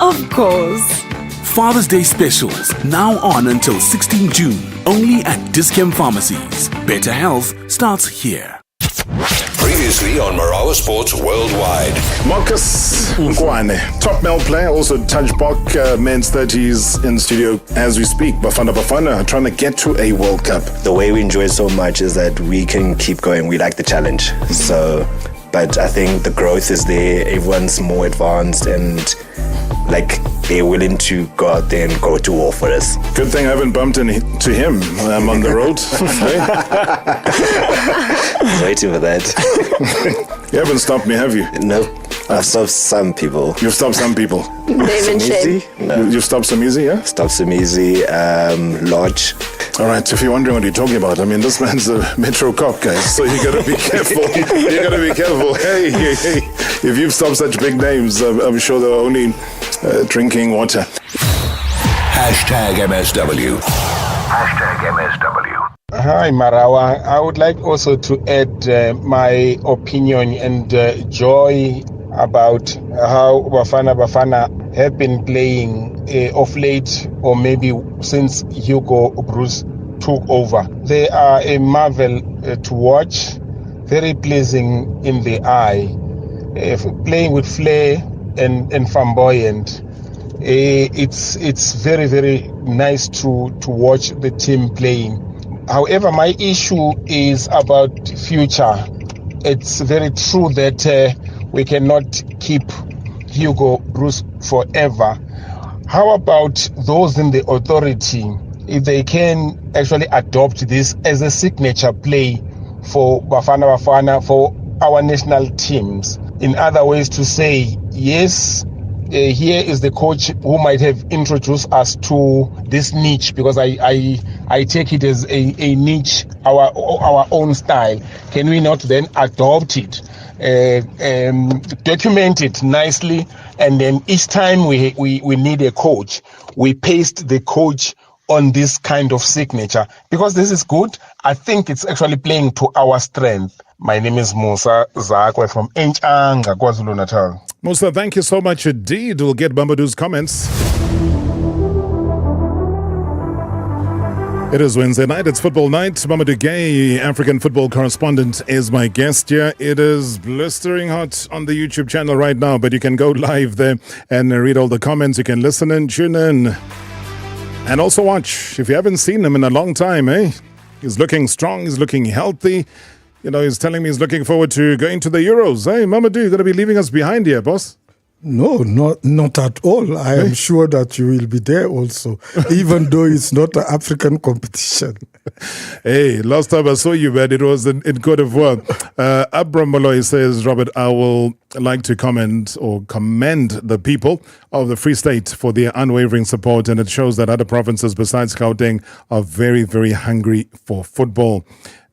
Of course. Father's Day specials now on until 16 June. Only at Dis-Chem Pharmacies. Better health starts here. Previously on Marawa Sports Worldwide. Marcus Nkwane, top male player, also touch Bok, men's 30s in studio as we speak. Bafana Bafana trying to get to a World Cup. The way we enjoy it so much is that we can keep going. We like the challenge. But I think the growth is there. Everyone's more advanced and they're willing to go out there and go to war for us. Good thing I haven't bumped into him on the road. was waiting for that. You haven't stopped me, have you? No. I've stopped some people. You've stopped some people. Easy? No. You've stopped some easy, yeah? Stopped some easy. Lodge. All right, if you're wondering what you're talking about, I mean, this man's a metro cop, guys, so you gotta be careful. You gotta be careful. Hey. If you've stopped such big names, I'm sure they're only drinking water. #MSW. #MSW. Hi, Marawa. I would like also to add my opinion and joy about how Bafana Bafana have been playing of late, or maybe since Hugo Bruce took over. They are a marvel to watch, very pleasing in the eye, playing with flair and flamboyant. It's very, very nice to watch the team playing. However, my issue is about future. It's very true that we cannot keep Hugo Bruce forever. How about those in the authority, if they can actually adopt this as a signature play for Bafana Bafana, for our national teams? In other ways to say, yes, here is the coach who might have introduced us to this niche, because I take it as a niche, our own style. Can we not then adopt it, document it nicely, and then each time we need a coach, we paste the coach on this kind of signature? Because this is good. I think it's actually playing to our strength. My name is Musa Zakwe from Enchanga, KwaZulu-Natal. Musa, thank you so much indeed. We'll get Mamadou's comments. It is Wednesday night. It's football night. Mamadou Gaye, African football correspondent, is my guest here. It is blistering hot on the YouTube channel right now, but you can go live there and read all the comments. You can listen in, tune in, and also watch. If you haven't seen him in a long time, he's looking strong. He's looking healthy. You know, he's telling me he's looking forward to going to the Euros. Hey, Mamadou, you're going to be leaving us behind here, boss? No, not at all. I am sure that you will be there also, even though it's not an African competition. Hey, last time I saw you, man, it was in Cote d'Ivoire. Abram Molloy says, Robert, I will like to commend or commend the people of the Free State for their unwavering support, and it shows that other provinces besides Gauteng are very, very hungry for football.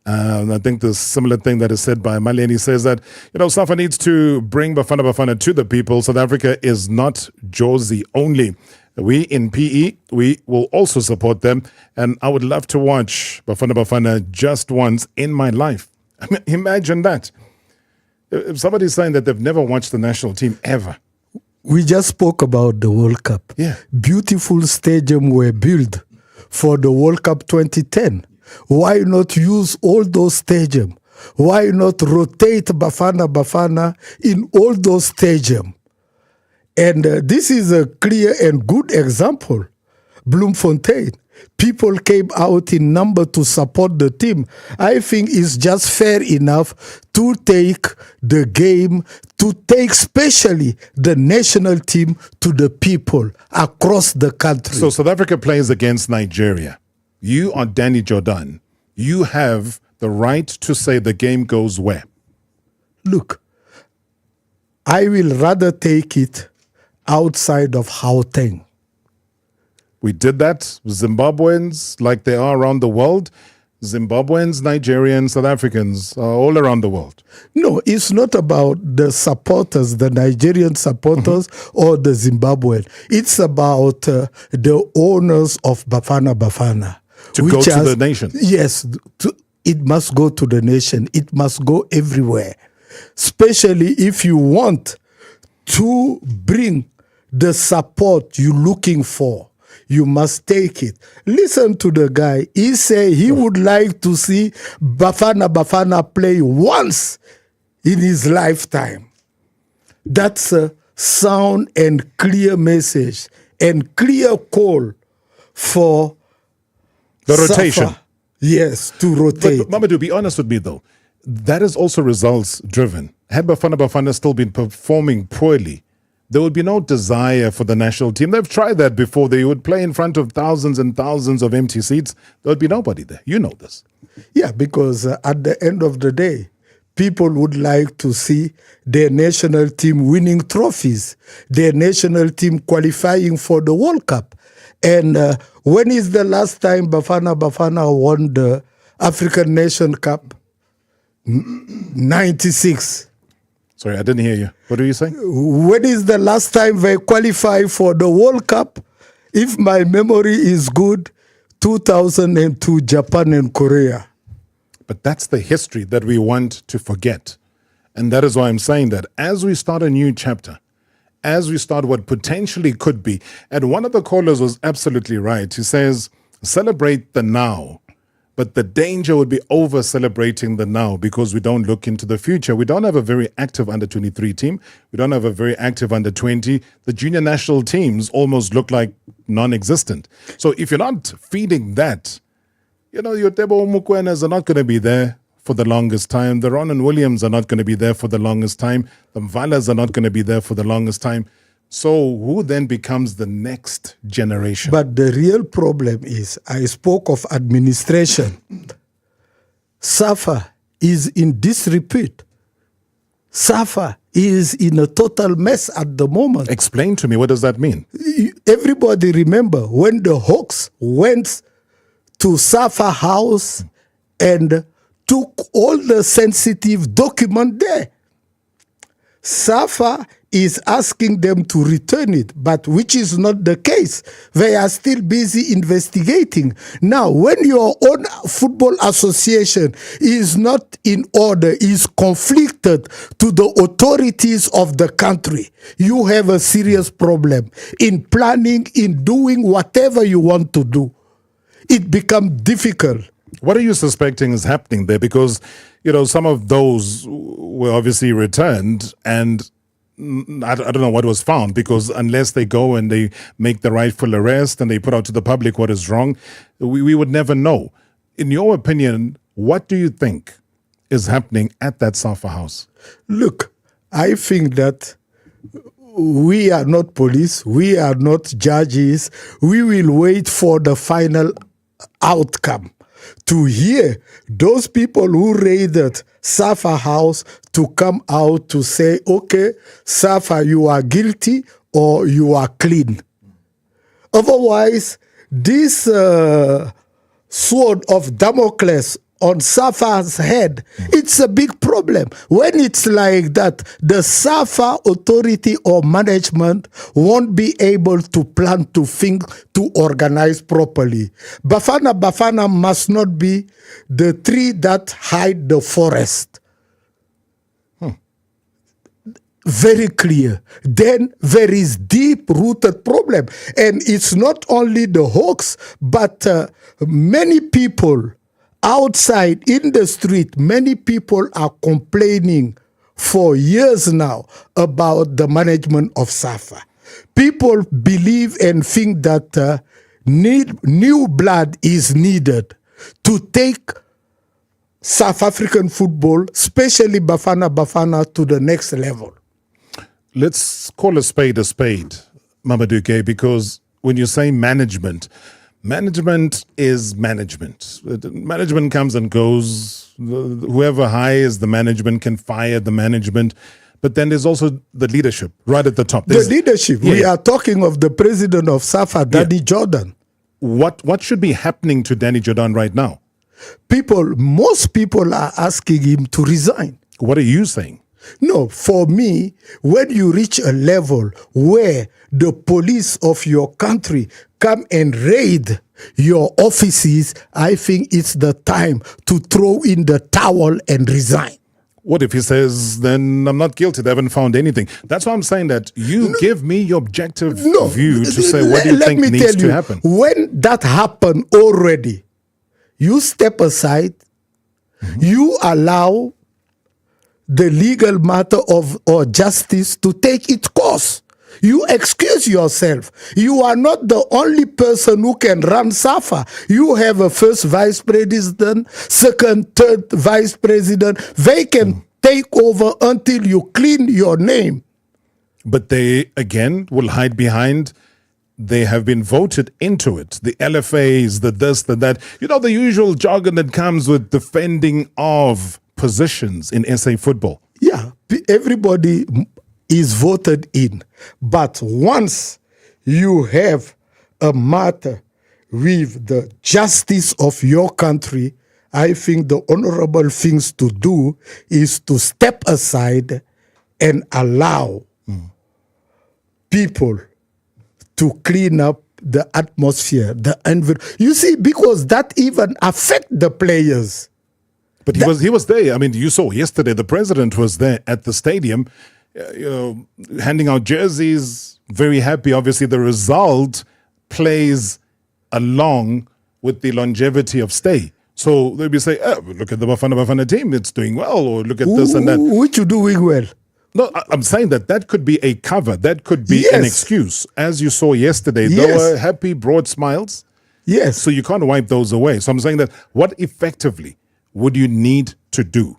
I think the similar thing that is said by Maleni says that, SAFA needs to bring Bafana Bafana to the people. South Africa is not Josie only. We in PE, we will also support them. And I would love to watch Bafana Bafana just once in my life. I mean, imagine that. If somebody's saying that they've never watched the national team ever. We just spoke about the World Cup. Yeah. Beautiful stadium were built for the World Cup 2010. Why not use all those stadiums? Why not rotate Bafana Bafana in all those stadiums? And this is a clear and good example. Bloemfontein, people came out in number to support the team. I think it's just fair enough to take the game, to take especially the national team to the people across the country. So South Africa plays against Nigeria. You are Danny Jordaan. You have the right to say the game goes where? Look, I will rather take it outside of Gauteng. We did that. Zimbabweans, like they are around the world. Zimbabweans, Nigerians, South Africans are all around the world. No, it's not about the supporters, the Nigerian supporters or the Zimbabwean. It's about the owners of Bafana Bafana. To go to the nation. Yes, it must go to the nation. It must go everywhere. Especially if you want to bring the support you're looking for. You must take it. Listen to the guy. He said he would like to see Bafana Bafana play once in his lifetime. That's a sound and clear message and clear call for the rotation. SAFA. Yes, to rotate. But Mamadou, be honest with me though. That is also results driven. Had Bafana Bafana still been performing poorly, there would be no desire for the national team. They've tried that before. They would play in front of thousands and thousands of empty seats. There would be nobody there. You know this. Yeah, because at the end of the day, people would like to see their national team winning trophies, their national team qualifying for the World Cup. And when is the last time Bafana Bafana won the African Nation Cup? 96. Sorry, I didn't hear you. What are you saying? When is the last time they qualified for the World Cup? If my memory is good, 2002, Japan and Korea. But that's the history that we want to forget. And that is why I'm saying that as we start a new chapter, as we start what potentially could be, and one of the callers was absolutely right. He says, celebrate the now. But the danger would be over celebrating the now because we don't look into the future. We don't have a very active under-23 team. We don't have a very active under-20. The junior national teams almost look like non-existent. So if you're not feeding that, you know, your Tebo Mukwenas are not going to be there for the longest time. The Ronan Williams are not going to be there for the longest time. The Mvalas are not going to be there for the longest time. So who then becomes the next generation? But the real problem is, I spoke of administration. SAFA is in disrepute. SAFA is in a total mess at the moment. Explain to me, what does that mean? Everybody remember when the Hawks went to SAFA house and took all the sensitive document there. SAFA is asking them to return it, but which is not the case. They are still busy investigating. Now, when your own football association is not in order, is conflicted to the authorities of the country, you have a serious problem in planning, in doing whatever you want to do. It becomes difficult. What are you suspecting is happening there? Because, you know, some of those were obviously returned and I don't know what was found, because unless they go and they make the rightful arrest and they put out to the public what is wrong, we would never know. In your opinion, what do you think is happening at that SAFA house? Look, I think that we are not police, we are not judges. We will wait for the final outcome to hear those people who raided SAFA house to come out to say, okay, SAFA, you are guilty or you are clean. Otherwise, this sword of Damocles on SAFA's head, it's a big problem. When it's like that, the SAFA authority or management won't be able to plan, to think, to organize properly. Bafana must not be the tree that hide the forest. Very clear. Then there is deep-rooted problem. And it's not only the Hawks, but many people outside in the street, many people are complaining for years now about the management of SAFA. People believe and think that new blood is needed to take South African football, especially Bafana Bafana, to the next level. Let's call a spade, Mamadou Gaye, because when you say management is management. Management comes and goes. Whoever hires the management can fire the management. But then there's also the leadership right at the top. The leadership. Yeah. We are talking of the president of SAFA, Danny Jordaan. What should be happening to Danny Jordaan right now? Most people are asking him to resign. What are you saying? No, for me, when you reach a level where the police of your country come and raid your offices, I think it's the time to throw in the towel and resign. What if he says, then I'm not guilty, they haven't found anything? That's why I'm saying that give me your objective view to say what do you think needs to happen. When that happened already, you step aside, you allow the legal matter or justice to take its course. You excuse yourself. You are not the only person who can run SAFA. You have a first vice president, second, third vice president. They can take over until you clean your name. But they, again, will hide behind, they have been voted into it. The LFAs, the this, the that. You know, the usual jargon that comes with defending of positions in SA football. Yeah, everybody is voted in. But once you have a matter with the justice of your country, I think the honorable things to do is to step aside and allow people to clean up the atmosphere, the environment. You see, because that even affect the players. But he was there. I mean, you saw yesterday the president was there at the stadium, handing out jerseys, very happy. Obviously, the result plays along with the longevity of stay. So they'll be saying, look at the Bafana Bafana team, it's doing well, or look at this and that. Which you doing well? No, I'm saying that could be a cover. That could be an excuse. As you saw yesterday, there were happy, broad smiles. Yes. So you can't wipe those away. So I'm saying that what effectively would you need to do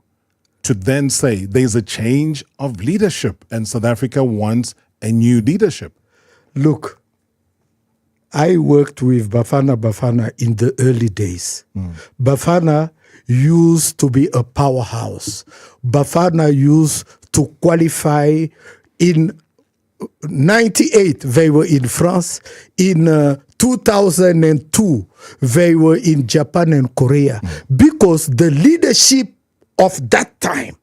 to then say there's a change of leadership and South Africa wants a new leadership? Look, I worked with Bafana Bafana in the early days. Bafana used to be a powerhouse. Bafana used to qualify in 98, they were in France. In 2002, they were in Japan and Korea. Because the leadership of that time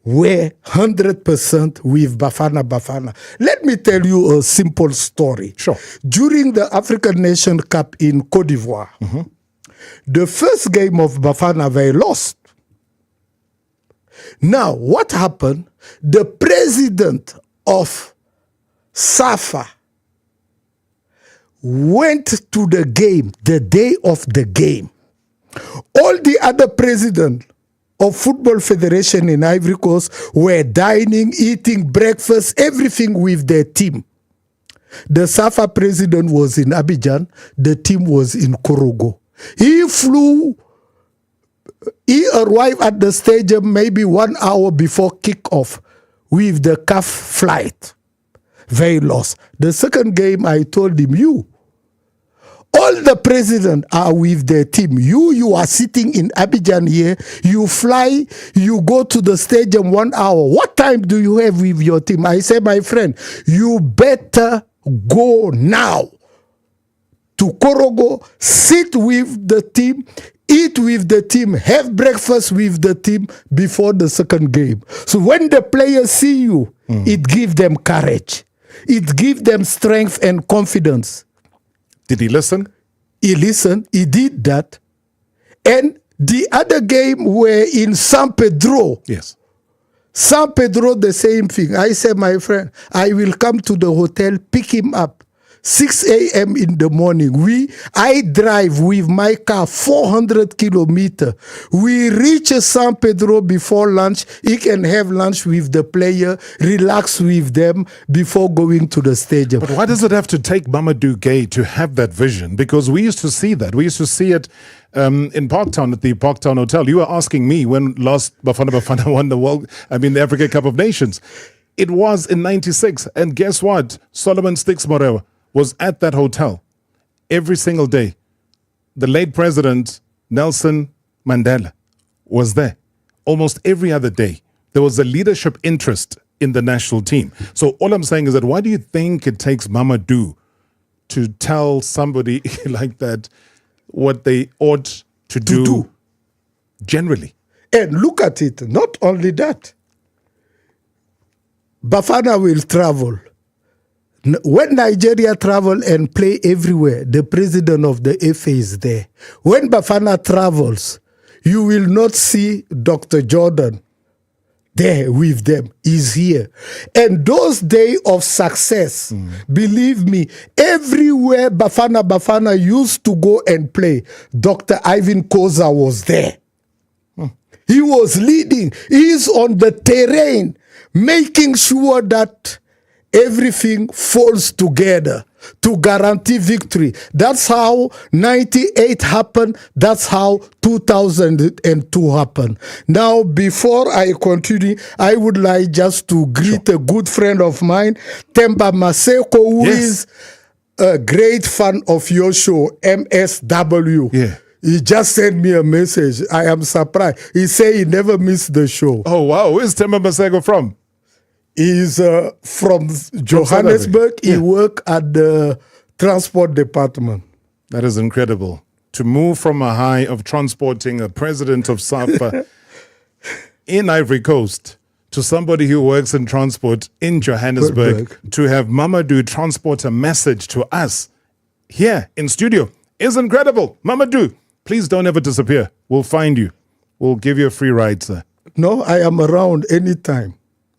were 100% with Bafana Bafana. Let me tell you a simple story. Sure. During the African Nation Cup in Côte d'Ivoire, the first game of Bafana, they lost. Now, what happened? The president of SAFA went to the game, the day of the game. All the other presidents of Football Federation in Ivory Coast were dining, eating breakfast, everything with their team. The SAFA president was in Abidjan, the team was in Korogo. He arrived at the stadium maybe 1 hour before kickoff with the CAF flight. They lost. The second game, I told him, all the presidents are with their team. You are sitting in Abidjan here. You fly, you go to the stadium 1 hour. What time do you have with your team? I say, my friend, you better go now to Korogo, sit with the team, eat with the team, have breakfast with the team before the second game. So when the players see you, it gives them courage. It gives them strength and confidence. Did he listen? He listened. He did that. And the other game were in San Pedro. Yes. San Pedro, the same thing. I said, my friend, I will come to the hotel, pick him up. 6 a.m. in the morning. I drive with my car 400 kilometers. We reach San Pedro before lunch. He can have lunch with the player, relax with them before going to the stadium. But why does it have to take Mamadou Gaye to have that vision? Because we used to see that. We used to see it in Parktown at the Parktown Hotel. You were asking me when last Bafana Bafana won the Africa Cup of Nations. It was in 96. And guess what? Solomon Sticks Marawa was at that hotel every single day. The late president, Nelson Mandela, was there almost every other day. There was a leadership interest in the national team. So all I'm saying is that why do you think it takes Mamadou to tell somebody like that what they ought to do generally? And look at it, not only that. Bafana will travel. When Nigeria travel and play everywhere, the president of the FA is there. When Bafana travels, you will not see Dr. Jordaan there with them. He's here. And those days of success, believe me, everywhere Bafana Bafana used to go and play, Dr. Ivan Koza was there. He was leading. He's on the terrain, making sure that everything falls together to guarantee victory. That's how 98 happened. That's how 2002 happened. Now, before I continue, I would like just to greet a good friend of mine, Temba Maseko, who is a great fan of your show, MSW. Yeah. He just sent me a message. I am surprised. He said he never missed the show. Oh, wow. Where's Temba Masego from? He's from Johannesburg. He works at the transport department. That is incredible. To move from a high of transporting a president of SAFA in Ivory Coast to somebody who works in transport in Johannesburg, to have Mamadou transport a message to us here in studio is incredible. Mamadou, please don't ever disappear. We'll find you. We'll give you a free ride, sir. No, I am around anytime.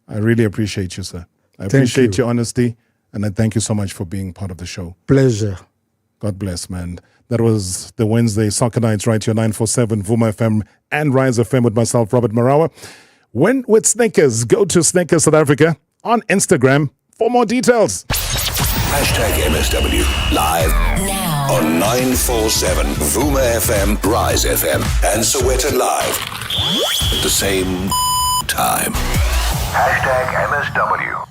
I really appreciate you, sir. I appreciate your honesty, and I thank you so much for being part of the show. Pleasure. God bless, man. That was the Wednesday Soccer Nights right here, 947 Vuma FM and Rise FM with myself, Robert Marawa. Win with Snickers. Go to Snickers South Africa on Instagram for more details. #MSW live now on 947 Vuma FM, Rise FM, and Soweto Live at the same time. #MSW.